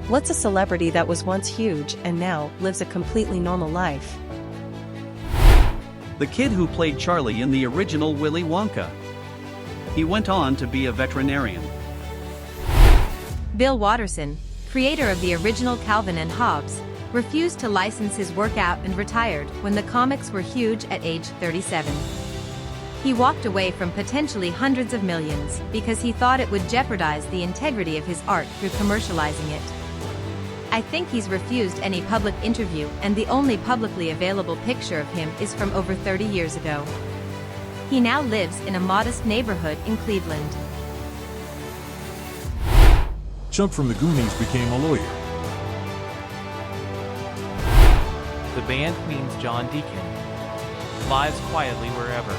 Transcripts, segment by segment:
What's a celebrity that was once huge and now lives a completely normal life? The kid who played Charlie in the original Willy Wonka. He went on to be a veterinarian. Bill Watterson, creator of the original Calvin and Hobbes, refused to license his work out and retired when the comics were huge at age 37. He walked away from potentially hundreds of millions because he thought it would jeopardize the integrity of his art through commercializing it. I think he's refused any public interview, and the only publicly available picture of him is from over 30 years ago. He now lives in a modest neighborhood in Cleveland. Chump from the Goonies became a lawyer. The band Queen's John Deacon lives quietly wherever.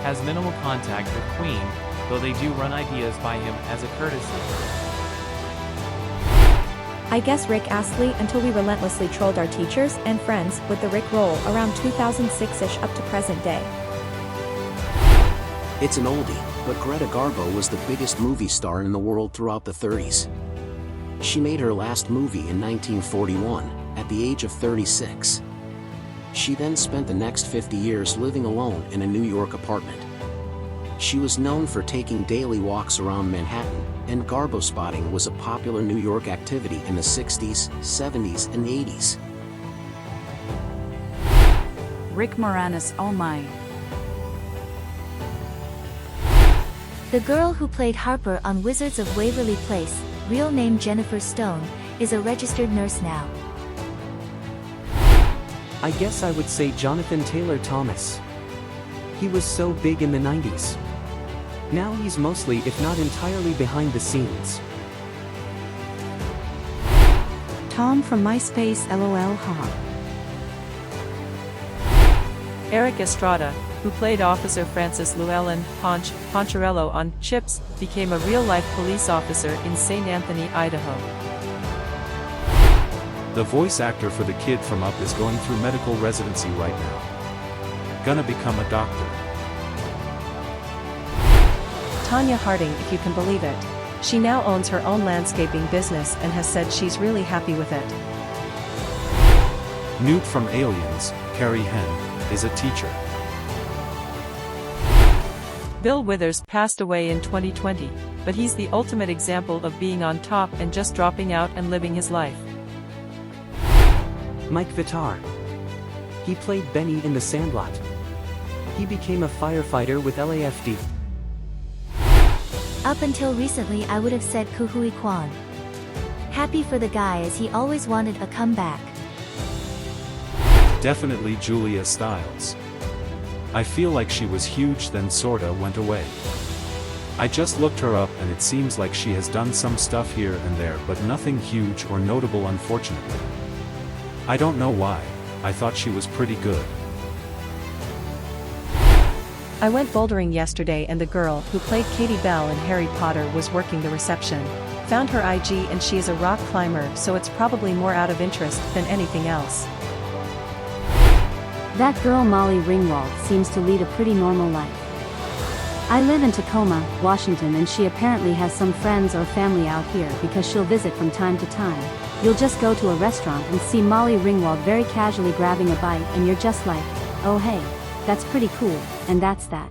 Has minimal contact with Queen, though they do run ideas by him as a courtesy. I guess Rick Astley, until we relentlessly trolled our teachers and friends with the Rick Roll around 2006-ish up to present day. It's an oldie, but Greta Garbo was the biggest movie star in the world throughout the 30s. She made her last movie in 1941, at the age of 36. She then spent the next 50 years living alone in a New York apartment. She was known for taking daily walks around Manhattan, and Garbo spotting was a popular New York activity in the 60s, 70s, and 80s. Rick Moranis, oh my. The girl who played Harper on Wizards of Waverly Place, real name Jennifer Stone, is a registered nurse now. I guess I would say Jonathan Taylor Thomas. He was so big in the 90s. Now he's mostly, if not entirely, behind the scenes. Tom from MySpace, LOL ha. Eric Estrada, who played Officer Francis Llewellyn Poncherello on Chips, became a real-life police officer in St. Anthony, Idaho. The voice actor for the kid from Up is going through medical residency right now. Gonna become a doctor. Tanya Harding, if you can believe it. She now owns her own landscaping business and has said she's really happy with it. Newt from Aliens, Carrie Henn, is a teacher. Bill Withers passed away in 2020, but he's the ultimate example of being on top and just dropping out and living his life. Mike Vitar. He played Benny in The Sandlot. He became a firefighter with LAFD. Up until recently I would have said Ke Huy Quan. Happy for the guy as he always wanted a comeback. Definitely Julia Stiles. I feel like she was huge then sorta went away. I just looked her up and it seems like she has done some stuff here and there but nothing huge or notable unfortunately. I don't know why, I thought she was pretty good. I went bouldering yesterday and the girl who played Katie Bell in Harry Potter was working the reception. Found her IG and she is a rock climber, so it's probably more out of interest than anything else. That girl Molly Ringwald seems to lead a pretty normal life. I live in Tacoma, Washington, and she apparently has some friends or family out here because she'll visit from time to time. You'll just go to a restaurant and see Molly Ringwald very casually grabbing a bite and you're just like, oh hey, that's pretty cool, and that's that.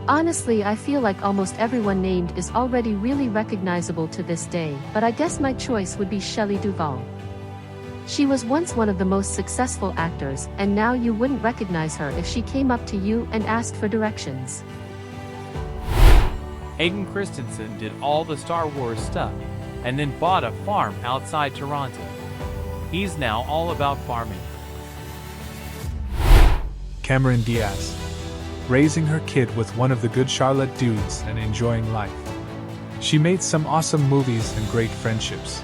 Honestly, I feel like almost everyone named is already really recognizable to this day, but I guess my choice would be Shelley Duvall. She was once one of the most successful actors, and now you wouldn't recognize her if she came up to you and asked for directions. Hayden Christensen did all the Star Wars stuff, and then bought a farm outside Toronto. He's now all about farming. Cameron Diaz. Raising her kid with one of the good Charlotte dudes and enjoying life. She made some awesome movies and great friendships.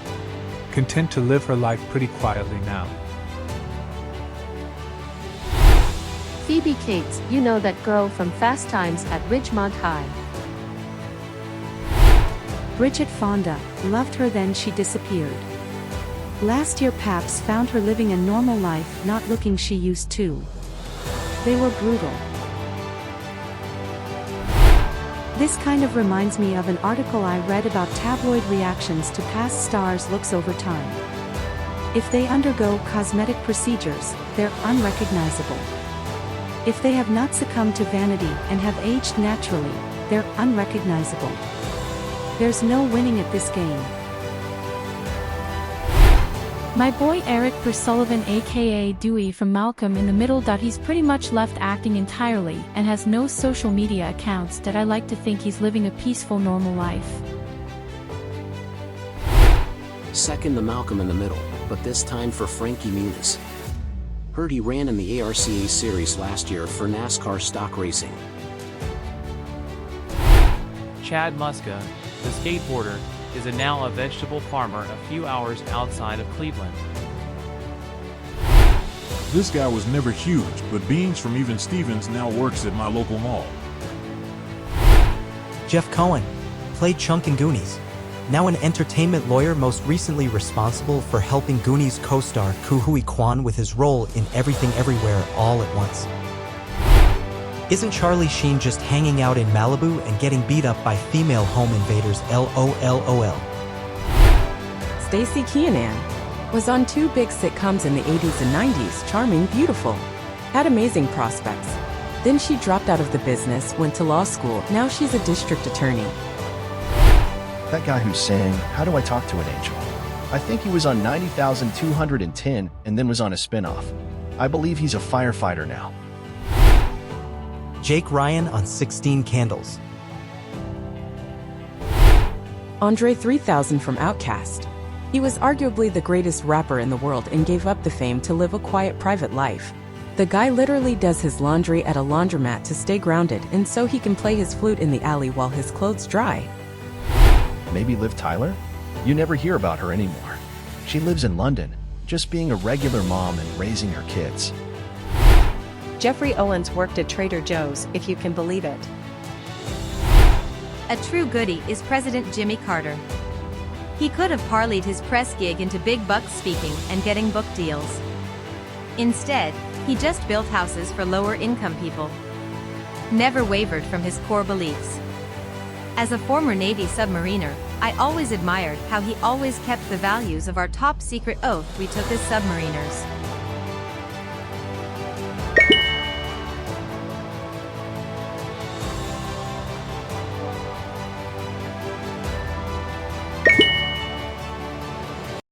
Content to live her life pretty quietly now. Phoebe Cates, you know that girl from Fast Times at Ridgemont High. Bridget Fonda, loved her then she disappeared. Last year Paps found her living a normal life, not looking she used to. They were brutal. This kind of reminds me of an article I read about tabloid reactions to past stars' looks over time. If they undergo cosmetic procedures, they're unrecognizable. If they have not succumbed to vanity and have aged naturally, they're unrecognizable. There's no winning at this game. My boy Eric Sullivan aka Dewey from Malcolm in the Middle. He's pretty much left acting entirely and has no social media accounts. That I like to think he's living a peaceful normal life. Second, the Malcolm in the Middle, but this time for Frankie Muniz. Heard he ran in the ARCA series last year for NASCAR stock racing. Chad Muska, the skateboarder, is now a vegetable farmer a few hours outside of Cleveland. This guy was never huge, but Beans from Even Stevens now works at my local mall. Jeff Cohen, played Chunk in Goonies. Now an entertainment lawyer, most recently responsible for helping Goonies co-star Ke Huy Quan with his role in Everything Everywhere All at Once. Isn't Charlie Sheen just hanging out in Malibu and getting beat up by female home invaders? LOL. Stacey Keenan was on 2 big sitcoms in the 80s and 90s, Charming, Beautiful. Had amazing prospects. Then she dropped out of the business, went to law school. Now she's a district attorney. That guy who's saying, "How do I talk to an angel?" I think he was on 90,210 and then was on a spinoff. I believe he's a firefighter now. Jake Ryan on 16 Candles. Andre 3000 from Outkast. He was arguably the greatest rapper in the world and gave up the fame to live a quiet private life. The guy literally does his laundry at a laundromat to stay grounded and so he can play his flute in the alley while his clothes dry. Maybe Liv Tyler? You never hear about her anymore. She lives in London, just being a regular mom and raising her kids. Jeffrey Owens worked at Trader Joe's, if you can believe it. A true goodie is President Jimmy Carter. He could have parlayed his press gig into big bucks speaking and getting book deals. Instead, he just built houses for lower-income people. Never wavered from his core beliefs. As a former Navy submariner, I always admired how he always kept the values of our top-secret oath we took as submariners.